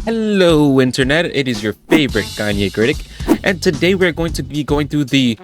Hello Internet, it is your favorite Kanye critic, and today we're going to be going through the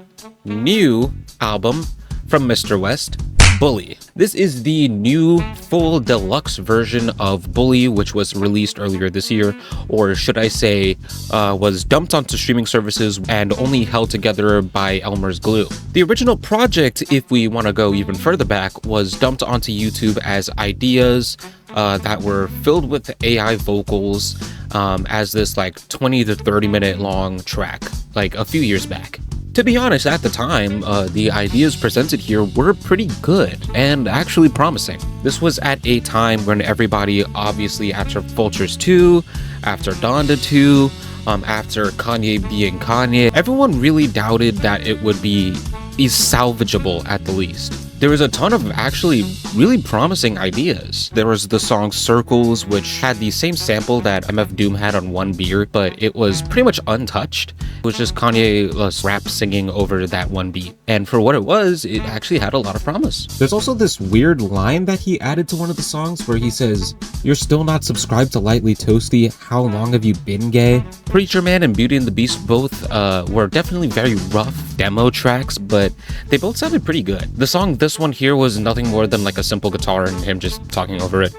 new album from Mr. West, Bully. This is the new full deluxe version of Bully, which was released earlier this year, or should I say, was dumped onto streaming services and only held together by Elmer's glue. The original project, if we want to go even further back, was dumped onto YouTube as ideas that were filled with AI vocals as this like 20 to 30 minute long track, like a few years back. To be honest, at the time, the ideas presented here were pretty good and actually promising. This was at a time when everybody, obviously after Vultures 2, after Donda 2, after Kanye being Kanye, everyone really doubted that it would be salvageable at the least. There was a ton of actually really promising ideas. There was the song Circles, which had the same sample that MF Doom had on One Beer, but it was pretty much untouched. It was just Kanye rap singing over that one beat. And for what it was, it actually had a lot of promise. There's also this weird line that he added to one of the songs where he says, "You're still not subscribed to Lightly Toasty, how long have you been gay?" Preacher Man and Beauty and the Beast both were definitely very rough demo tracks, but they both sounded pretty good. The song This One Here was nothing more than like a simple guitar and him just talking over it.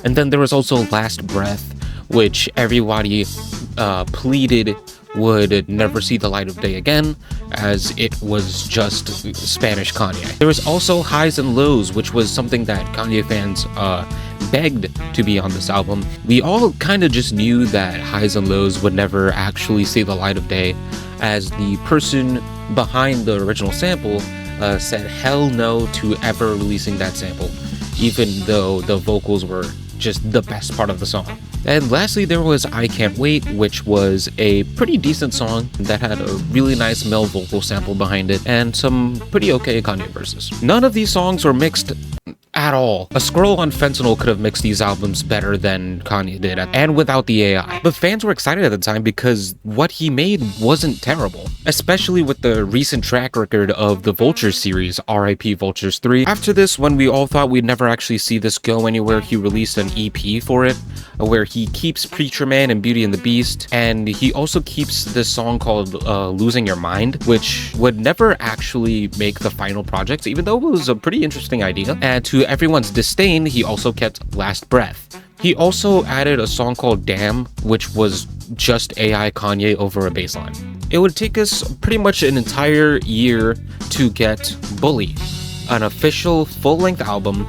And then there was also Last Breath, which everybody pleaded would never see the light of day again, as it was just Spanish Kanye. There was also Highs and Lows, which was something that Kanye fans begged to be on this album. We all kind of just knew that Highs and Lows would never actually see the light of day, as the person behind the original sample said hell no to ever releasing that sample, even though the vocals were just the best part of the song. And lastly, there was I Can't Wait, which was a pretty decent song that had a really nice male vocal sample behind it and some pretty okay Kanye verses. None of these songs were mixed at all. A scroll on Fentanyl could have mixed these albums better than Kanye did, and without the AI. But fans were excited at the time because what he made wasn't terrible, especially with the recent track record of the Vultures series, RIP Vultures 3. After this, when we all thought we'd never actually see this go anywhere, he released an EP for it, where he keeps Preacher Man and Beauty and the Beast, and he also keeps this song called Losing Your Mind, which would never actually make the final project, even though it was a pretty interesting idea. And to everyone's disdain, he also kept Last Breath. He also added a song called Damn, which was just AI Kanye over a bass line. It would take us pretty much an entire year to get Bully, an official full-length album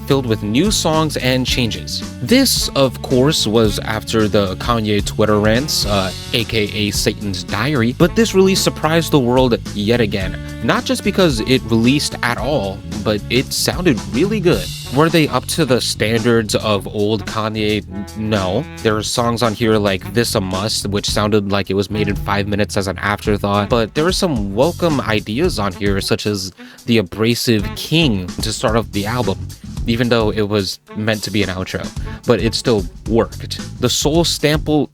filled with new songs and changes. This, of course, was after the Kanye Twitter rants, aka Satan's Diary, but this release surprised the world yet again. Not just because it released at all, but it sounded really good. Were they up to the standards of old Kanye? No. There are songs on here like This a Must, which sounded like it was made in 5 minutes as an afterthought, but there are some welcome ideas on here, such as the abrasive King to start off the album, even though it was meant to be an outro, but it still worked. The soul sample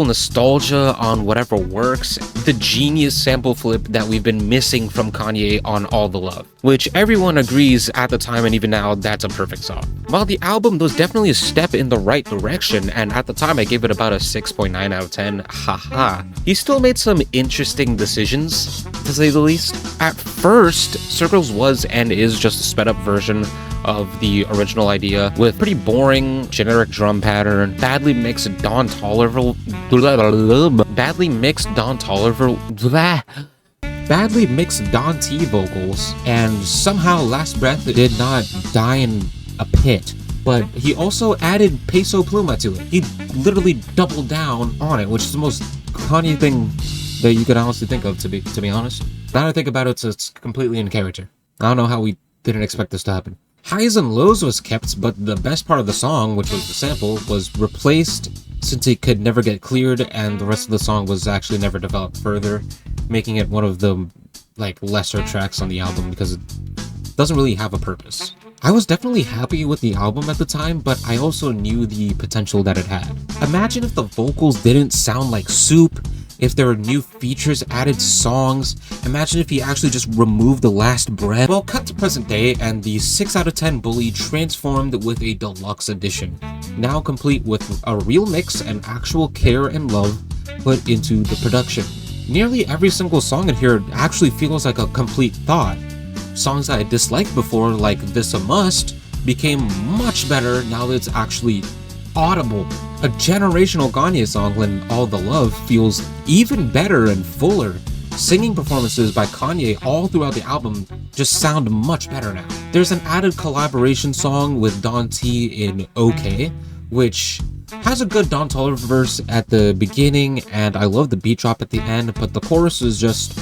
nostalgia on Whatever Works, the genius sample flip that we've been missing from Kanye on All the Love, which everyone agrees at the time and even now that's a perfect song. While the album was definitely a step in the right direction, and at the time I gave it about a 6.9 out of 10, haha, he still made some interesting decisions, to say the least. At first, Circles was and is just a sped up version of the original idea, with pretty boring, generic drum pattern, badly mixed Don Toliver Don T vocals, and somehow Last Breath did not die in a pit. But he also added Peso Pluma to it. He literally doubled down on it, which is the most Kanye thing that you could honestly think of, to be honest. Now that I think about it, it's completely in character. I don't know how we didn't expect this to happen. Highs and Lows was kept, but the best part of the song, which was the sample, was replaced since it could never get cleared, and the rest of the song was actually never developed further, making it one of the lesser tracks on the album because it doesn't really have a purpose. I was definitely happy with the album at the time, but I also knew the potential that it had. Imagine if the vocals didn't sound like soup, if there are new features added, songs. Imagine if he actually just removed the last breath. Well, cut to present day, and the 6 out of 10 Bully transformed with a deluxe edition, now complete with a real mix and actual care and love put into the production. Nearly every single song in here actually feels like a complete thought. Songs that I disliked before, like This a Must, became much better now that it's actually audible. A generational Kanye song, when All the Love, feels even better and fuller. Singing performances by Kanye all throughout the album just sound much better now. There's an added collaboration song with Don T in OK, which has a good Don Toliver verse at the beginning, and I love the beat drop at the end, but the chorus is just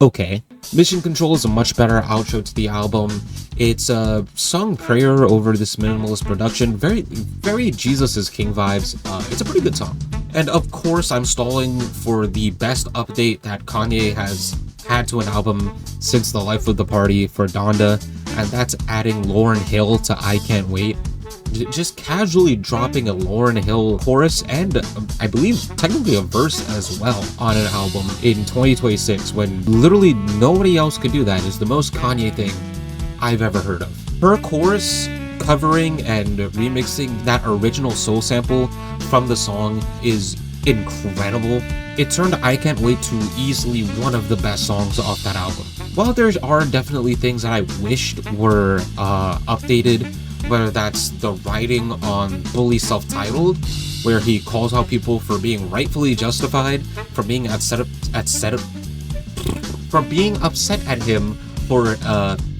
okay. Mission Control is a much better outro to the album. It's a sung prayer over this minimalist production, very Jesus is King vibes. It's a pretty good song. And of course, I'm stalling for the best update that Kanye has had to an album since the life of the party for Donda, and that's adding Lauryn Hill to I Can't Wait. Just casually dropping a Lauryn Hill chorus and I believe technically a verse as well on an album in 2026, when literally nobody else could do that, is the most Kanye thing I've ever heard of. Her chorus covering and remixing that original soul sample from the song is incredible. It turned I Can't Wait to easily one of the best songs off that album. While there are definitely things that I wished were updated, whether that's the writing on Bully Self-Titled, where he calls out people for being rightfully justified, for being upset at him for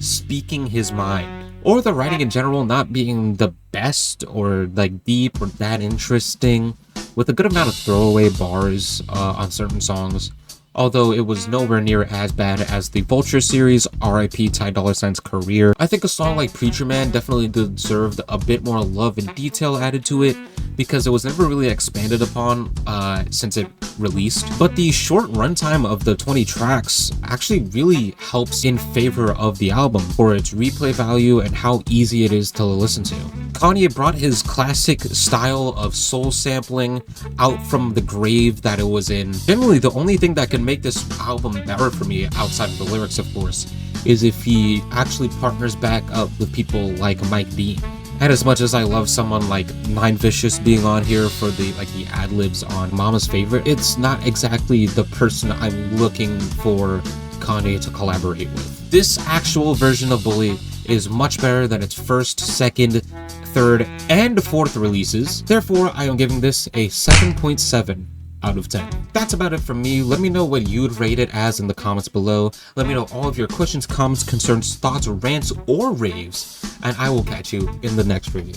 speaking his mind, or the writing in general not being the best or like deep or that interesting, with a good amount of throwaway bars on certain songs. Although it was nowhere near as bad as the Vulture series, RIP Ty Dolla $ign's career. I think a song like Preacher Man definitely deserved a bit more love and detail added to it, because it was never really expanded upon since it released. But the short runtime of the 20 tracks actually really helps in favor of the album for its replay value and how easy it is to listen to. Kanye brought his classic style of soul sampling out from the grave that it was in. Generally, the only thing that can make this album better for me, outside of the lyrics of course, is if he actually partners back up with people like Mike Dean. And as much as I love someone like Nine Vicious being on here for the ad-libs on Mama's Favorite, it's not exactly the person I'm looking for Kanye to collaborate with. This actual version of Bully is much better than its first, second, third, and fourth releases. Therefore, I am giving this a 7.7 out of 10. That's about it from me. Let me know what you'd rate it as in the comments below. Let me know all of your questions, comments, concerns, thoughts, rants, or raves, and I will catch you in the next review.